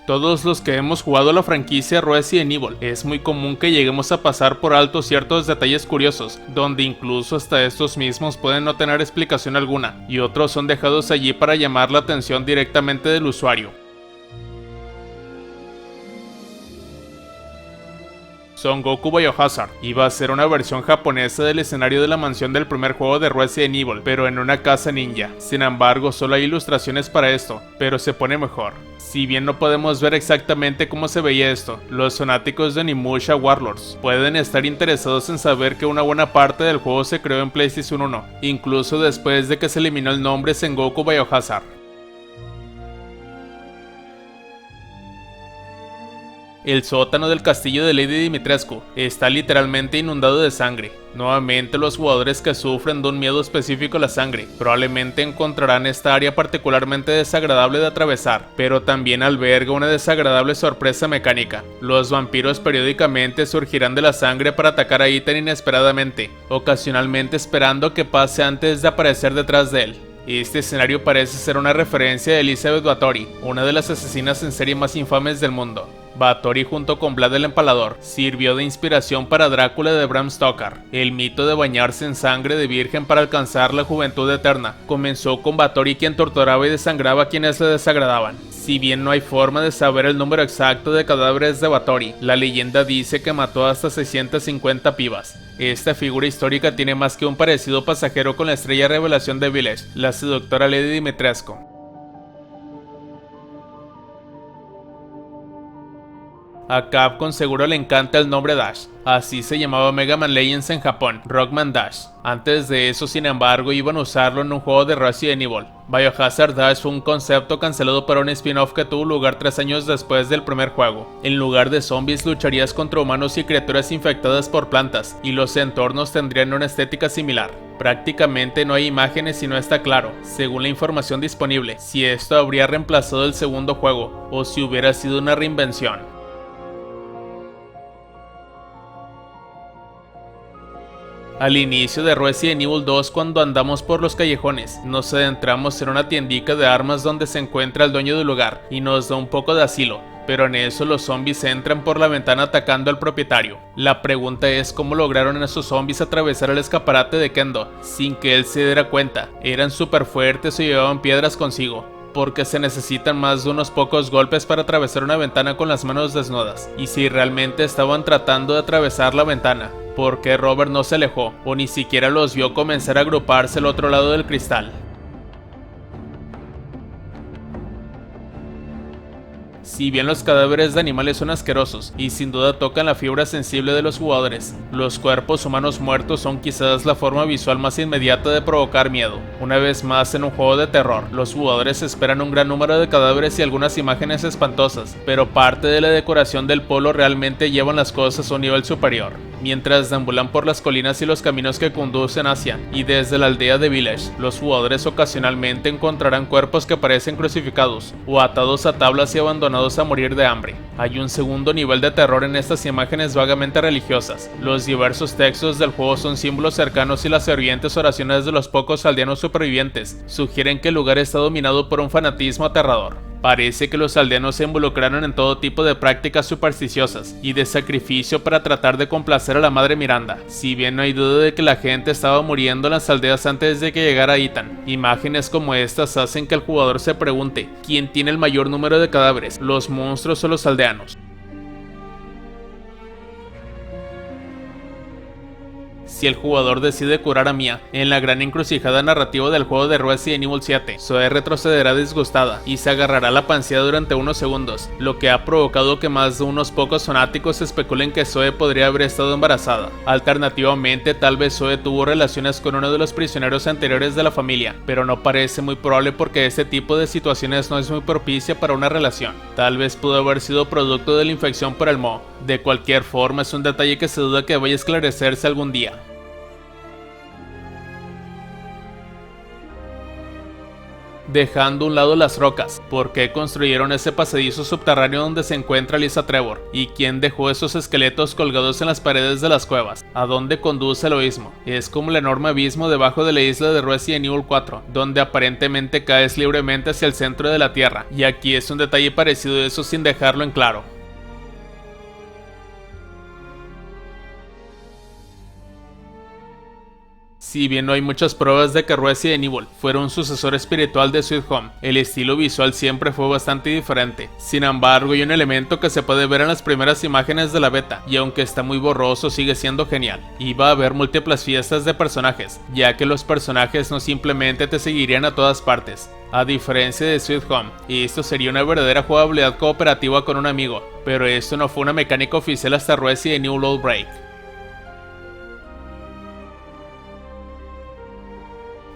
Todos los que hemos jugado la franquicia Resident Evil, es muy común que lleguemos a pasar por alto ciertos detalles curiosos, donde incluso hasta estos mismos pueden no tener explicación alguna, y otros son dejados allí para llamar la atención directamente del usuario. Son Goku Biohazard iba a ser una versión japonesa del escenario de la mansión del primer juego de Resident Evil, pero en una casa ninja. Sin embargo, solo hay ilustraciones para esto, pero se pone mejor. Si bien no podemos ver exactamente cómo se veía esto, los fanáticos de Onimusha Warlords pueden estar interesados en saber que una buena parte del juego se creó en PlayStation 1, incluso después de que se eliminó el nombre Sengoku Biohazard. El sótano del castillo de Lady Dimitrescu está literalmente inundado de sangre. Nuevamente, los jugadores que sufren de un miedo específico a la sangre probablemente encontrarán esta área particularmente desagradable de atravesar, pero también alberga una desagradable sorpresa mecánica. Los vampiros periódicamente surgirán de la sangre para atacar a Ethan inesperadamente, ocasionalmente esperando que pase antes de aparecer detrás de él. Este escenario parece ser una referencia de Elizabeth Bathory, una de las asesinas en serie más infames del mundo. Bathory, junto con Vlad el Empalador, sirvió de inspiración para Drácula de Bram Stoker. El mito de bañarse en sangre de virgen para alcanzar la juventud eterna comenzó con Bathory, quien torturaba y desangraba a quienes le desagradaban. Si bien no hay forma de saber el número exacto de cadáveres de Bathory, la leyenda dice que mató hasta 650 pibas. Esta figura histórica tiene más que un parecido pasajero con la estrella revelación de Village, la seductora Lady Dimitrescu. A Capcom seguro le encanta el nombre Dash, así se llamaba Mega Man Legends en Japón, Rockman Dash. Antes de eso, sin embargo, iban a usarlo en un juego de Resident Evil. Biohazard Dash fue un concepto cancelado para un spin-off que tuvo lugar 3 años después del primer juego. En lugar de zombies, lucharías contra humanos y criaturas infectadas por plantas, y los entornos tendrían una estética similar. Prácticamente no hay imágenes y no está claro, según la información disponible, si esto habría reemplazado el segundo juego, o si hubiera sido una reinvención. Al inicio de Resident Evil 2, cuando andamos por los callejones, nos adentramos en una tiendica de armas donde se encuentra el dueño del lugar y nos da un poco de asilo, pero en eso los zombies entran por la ventana atacando al propietario. La pregunta es cómo lograron esos zombies atravesar el escaparate de Kendo sin que él se diera cuenta. Eran súper fuertes o llevaban piedras consigo, porque se necesitan más de unos pocos golpes para atravesar una ventana con las manos desnudas. Y si realmente estaban tratando de atravesar la ventana, ¿por qué Robert no se alejó o ni siquiera los vio comenzar a agruparse al otro lado del cristal? Si bien los cadáveres de animales son asquerosos y sin duda tocan la fibra sensible de los jugadores, los cuerpos humanos muertos son quizás la forma visual más inmediata de provocar miedo. Una vez más, en un juego de terror, los jugadores esperan un gran número de cadáveres y algunas imágenes espantosas, pero parte de la decoración del pueblo realmente llevan las cosas a un nivel superior. Mientras deambulan por las colinas y los caminos que conducen hacia y desde la aldea de Village, los jugadores ocasionalmente encontrarán cuerpos que parecen crucificados o atados a tablas y abandonados a morir de hambre. Hay un segundo nivel de terror en estas imágenes vagamente religiosas. Los diversos textos del juego son símbolos cercanos y las fervientes oraciones de los pocos aldeanos supervivientes sugieren que el lugar está dominado por un fanatismo aterrador. Parece que los aldeanos se involucraron en todo tipo de prácticas supersticiosas y de sacrificio para tratar de complacer a la madre Miranda. Si bien no hay duda de que la gente estaba muriendo en las aldeas antes de que llegara Ethan, imágenes como estas hacen que el jugador se pregunte quién tiene el mayor número de cadáveres, los monstruos o los aldeanos. Si el jugador decide curar a Mia en la gran encrucijada narrativa del juego de Resident Evil 7, Zoe retrocederá disgustada y se agarrará la pancilla durante unos segundos, lo que ha provocado que más de unos pocos fanáticos especulen que Zoe podría haber estado embarazada. Alternativamente, tal vez Zoe tuvo relaciones con uno de los prisioneros anteriores de la familia, pero no parece muy probable porque este tipo de situaciones no es muy propicia para una relación. Tal vez pudo haber sido producto de la infección por el moho. De cualquier forma, es un detalle que se duda que vaya a esclarecerse algún día. Dejando a un lado las rocas, ¿por qué construyeron ese pasadizo subterráneo donde se encuentra Lisa Trevor? ¿Y quién dejó esos esqueletos colgados en las paredes de las cuevas? ¿A dónde conduce el abismo? Es como el enorme abismo debajo de la isla de Resident Evil 4, donde aparentemente caes libremente hacia el centro de la Tierra, y aquí es un detalle parecido a eso sin dejarlo en claro. Si bien no hay muchas pruebas de que Resident Evil fuera un sucesor espiritual de Sweet Home, el estilo visual siempre fue bastante diferente. Sin embargo, hay un elemento que se puede ver en las primeras imágenes de la beta, y aunque está muy borroso sigue siendo genial. Iba a haber múltiples fiestas de personajes, ya que los personajes no simplemente te seguirían a todas partes. A diferencia de Sweet Home, esto sería una verdadera jugabilidad cooperativa con un amigo, pero esto no fue una mecánica oficial hasta Resident Evil Outbreak.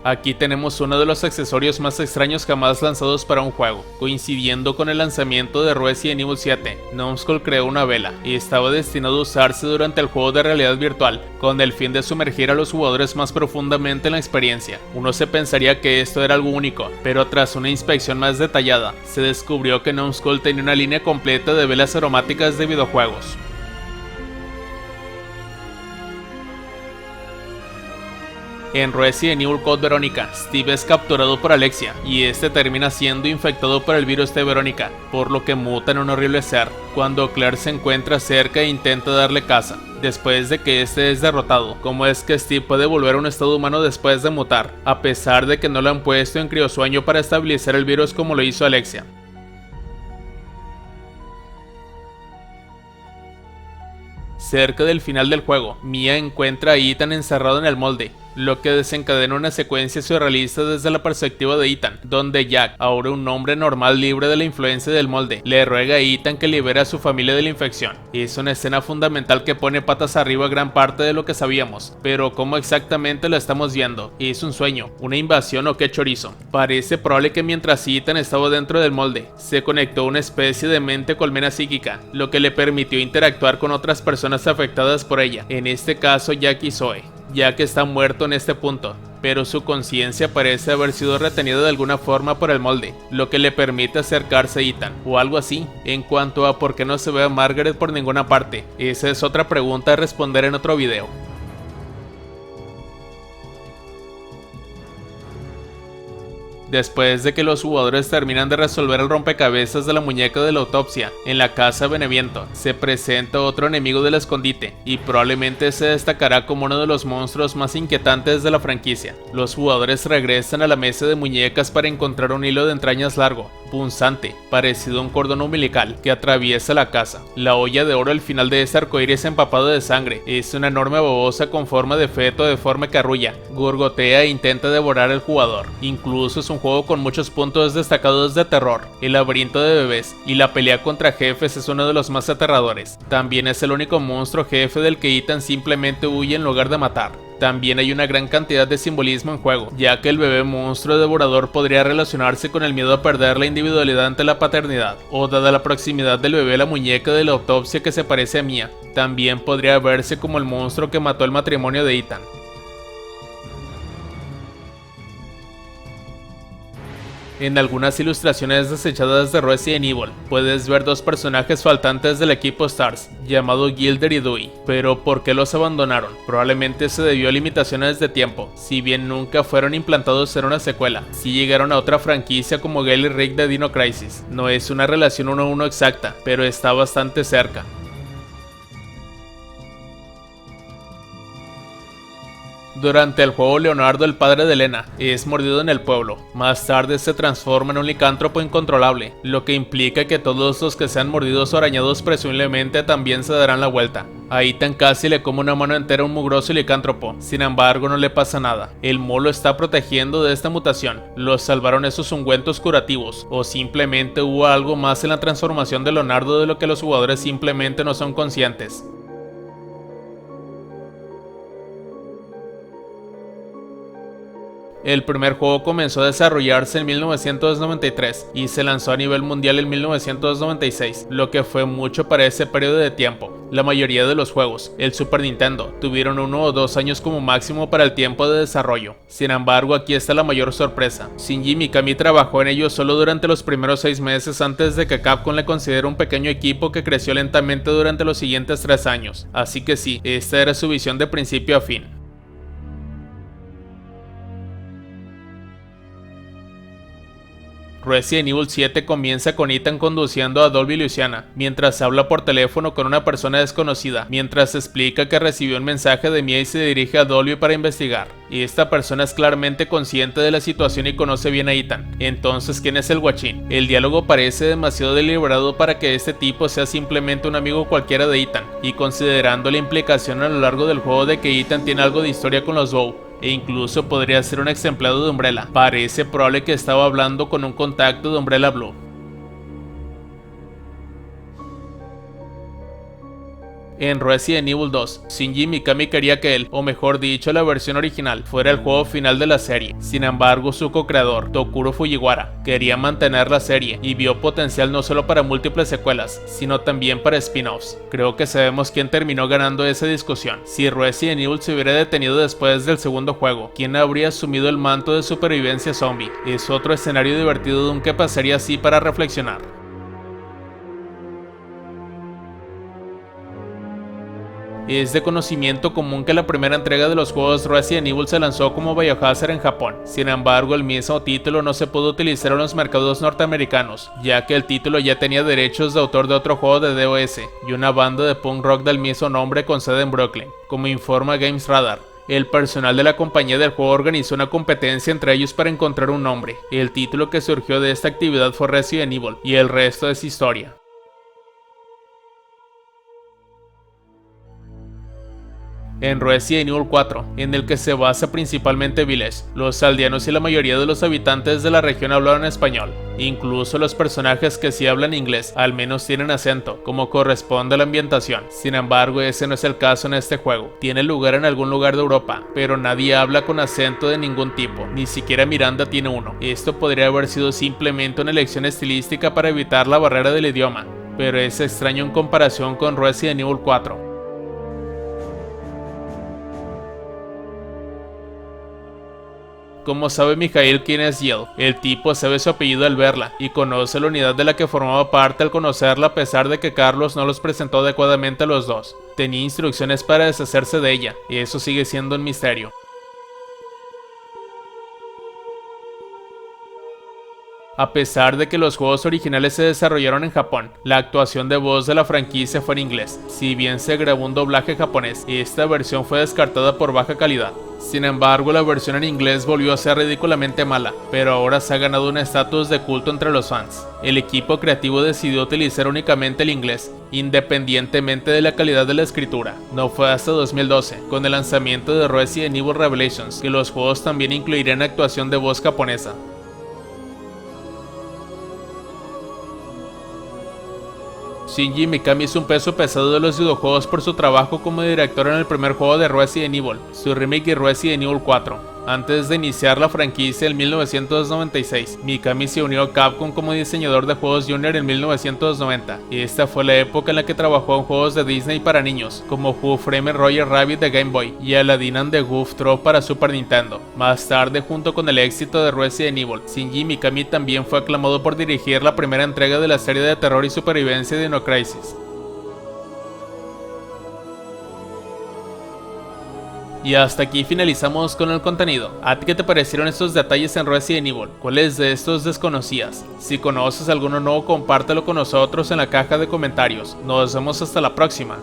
Aquí tenemos uno de los accesorios más extraños jamás lanzados para un juego. Coincidiendo con el lanzamiento de Resident Evil 7, Numskull creó una vela y estaba destinado a usarse durante el juego de realidad virtual, con el fin de sumergir a los jugadores más profundamente en la experiencia. Uno se pensaría que esto era algo único, pero tras una inspección más detallada, se descubrió que Numskull tenía una línea completa de velas aromáticas de videojuegos. En Resident Evil Code Verónica, Steve es capturado por Alexia y este termina siendo infectado por el virus de Verónica, por lo que muta en un horrible ser, cuando Claire se encuentra cerca e intenta darle caza. Después de que este es derrotado, ¿cómo es que Steve puede volver a un estado humano después de mutar? A pesar de que no lo han puesto en criosueño para estabilizar el virus como lo hizo Alexia. Cerca del final del juego, Mia encuentra a Ethan encerrado en el molde, lo que desencadena una secuencia surrealista desde la perspectiva de Ethan, donde Jack, ahora un hombre normal libre de la influencia del molde, le ruega a Ethan que libere a su familia de la infección. Es una escena fundamental que pone patas arriba gran parte de lo que sabíamos, pero ¿cómo exactamente lo estamos viendo? ¿Es un sueño? ¿Una invasión o qué chorizo? Parece probable que mientras Ethan estaba dentro del molde, se conectó a una especie de mente colmena psíquica, lo que le permitió interactuar con otras personas afectadas por ella, en este caso Jack y Zoe. Jack está muerto en este punto, pero su conciencia parece haber sido retenida de alguna forma por el molde, lo que le permite acercarse a Ethan, o algo así. En cuanto a por qué no se ve a Margaret por ninguna parte, esa es otra pregunta a responder en otro video. Después de que los jugadores terminan de resolver el rompecabezas de la muñeca de la autopsia en la casa Beneviento, se presenta otro enemigo del escondite y probablemente se destacará como uno de los monstruos más inquietantes de la franquicia. Los jugadores regresan a la mesa de muñecas para encontrar un hilo de entrañas largo, punzante, parecido a un cordón umbilical que atraviesa la casa. La olla de oro al final de este arcoíris empapado de sangre es una enorme babosa con forma de feto deforme que arrulla, gorgotea e intenta devorar al jugador. Incluso es un juego con muchos puntos destacados de terror. El laberinto de bebés y la pelea contra jefes es uno de los más aterradores. También es el único monstruo jefe del que Ethan simplemente huye en lugar de matar. También hay una gran cantidad de simbolismo en juego, ya que el bebé monstruo devorador podría relacionarse con el miedo a perder la individualidad ante la paternidad, o dada la proximidad del bebé a la muñeca de la autopsia que se parece a Mia, también podría verse como el monstruo que mató el matrimonio de Ethan. En algunas ilustraciones desechadas de Resident Evil, puedes ver dos personajes faltantes del equipo STARS, llamado Gilder y Dewey. Pero ¿por qué los abandonaron? Probablemente se debió a limitaciones de tiempo. Si bien nunca fueron implantados en una secuela, sí llegaron a otra franquicia como Gale y Rick de Dino Crisis. No es una relación 1 a 1 exacta, pero está bastante cerca. Durante el juego, Leonardo, el padre de Elena, es mordido en el pueblo. Más tarde se transforma en un licántropo incontrolable, lo que implica que todos los que sean mordidos o arañados presumiblemente también se darán la vuelta. A Ethan casi le come una mano entera a un mugroso licántropo, sin embargo no le pasa nada. El Mo lo está protegiendo de esta mutación. ¿Los salvaron esos ungüentos curativos? ¿O simplemente hubo algo más en la transformación de Leonardo de lo que los jugadores simplemente no son conscientes? El primer juego comenzó a desarrollarse en 1993 y se lanzó a nivel mundial en 1996, lo que fue mucho para ese periodo de tiempo. La mayoría de los juegos, el Super Nintendo, tuvieron 1 o 2 años como máximo para el tiempo de desarrollo. Sin embargo, aquí está la mayor sorpresa. Shinji Mikami trabajó en ello solo durante los primeros 6 meses antes de que Capcom le considerara un pequeño equipo que creció lentamente durante los siguientes 3 años. Así que sí, esta era su visión de principio a fin. Resident Evil 7 comienza con Ethan conduciendo a Dolby, Luisiana, mientras habla por teléfono con una persona desconocida, mientras explica que recibió un mensaje de Mia y se dirige a Dolby para investigar. Y esta persona es claramente consciente de la situación y conoce bien a Ethan. Entonces, ¿quién es el guachín? El diálogo parece demasiado deliberado para que este tipo sea simplemente un amigo cualquiera de Ethan, y considerando la implicación a lo largo del juego de que Ethan tiene algo de historia con los Bow, e incluso podría ser un ex empleado de Umbrella, parece probable que estaba hablando con un contacto de Umbrella Blue. En Resident Evil 2, Shinji Mikami quería que él, o mejor dicho la versión original, fuera el juego final de la serie. Sin embargo, su co-creador, Tokuro Fujiwara, quería mantener la serie y vio potencial no solo para múltiples secuelas, sino también para spin-offs. Creo que sabemos quién terminó ganando esa discusión. Si Resident Evil se hubiera detenido después del segundo juego, ¿quién habría asumido el manto de supervivencia zombie? Es otro escenario divertido de un que pasaría así para reflexionar. Es de conocimiento común que la primera entrega de los juegos Resident Evil se lanzó como Biohazard en Japón. Sin embargo, el mismo título no se pudo utilizar en los mercados norteamericanos, ya que el título ya tenía derechos de autor de otro juego de DOS y una banda de punk rock del mismo nombre con sede en Brooklyn, como informa Games Radar. El personal de la compañía del juego organizó una competencia entre ellos para encontrar un nombre. El título que surgió de esta actividad fue Resident Evil, y el resto es historia. En Resident Evil 4, en el que se basa principalmente Village, los aldeanos y la mayoría de los habitantes de la región hablaban español. Incluso los personajes que sí hablan inglés, al menos tienen acento, como corresponde a la ambientación. Sin embargo, ese no es el caso en este juego. Tiene lugar en algún lugar de Europa, pero nadie habla con acento de ningún tipo, ni siquiera Miranda tiene uno. Esto podría haber sido simplemente una elección estilística para evitar la barrera del idioma, pero es extraño en comparación con Resident Evil 4. Como sabe Mikhail quién es Jill, el tipo sabe su apellido al verla y conoce la unidad de la que formaba parte al conocerla, a pesar de que Carlos no los presentó adecuadamente a los dos. Tenía instrucciones para deshacerse de ella, y eso sigue siendo un misterio. A pesar de que los juegos originales se desarrollaron en Japón, la actuación de voz de la franquicia fue en inglés. Si bien se grabó un doblaje japonés, esta versión fue descartada por baja calidad. Sin embargo, la versión en inglés volvió a ser ridículamente mala, pero ahora se ha ganado un estatus de culto entre los fans. El equipo creativo decidió utilizar únicamente el inglés, independientemente de la calidad de la escritura. No fue hasta 2012, con el lanzamiento de Resident Evil Revelations, que los juegos también incluirían actuación de voz japonesa. Shinji Mikami es un peso pesado de los videojuegos por su trabajo como director en el primer juego de Resident Evil, su remake de Resident Evil 4. Antes de iniciar la franquicia en 1996, Mikami se unió a Capcom como diseñador de juegos junior en 1990, y esta fue la época en la que trabajó en juegos de Disney para niños, como Who Framed Roger Rabbit de Game Boy y Aladdin and the Goof Troop para Super Nintendo. Más tarde, junto con el éxito de Resident Evil, Shinji Mikami también fue aclamado por dirigir la primera entrega de la serie de terror y supervivencia de Dino Crisis. Y hasta aquí finalizamos con el contenido. ¿A ti qué te parecieron estos detalles en Resident Evil? ¿Cuáles de estos desconocías? Si conoces alguno nuevo, compártelo con nosotros en la caja de comentarios. Nos vemos hasta la próxima.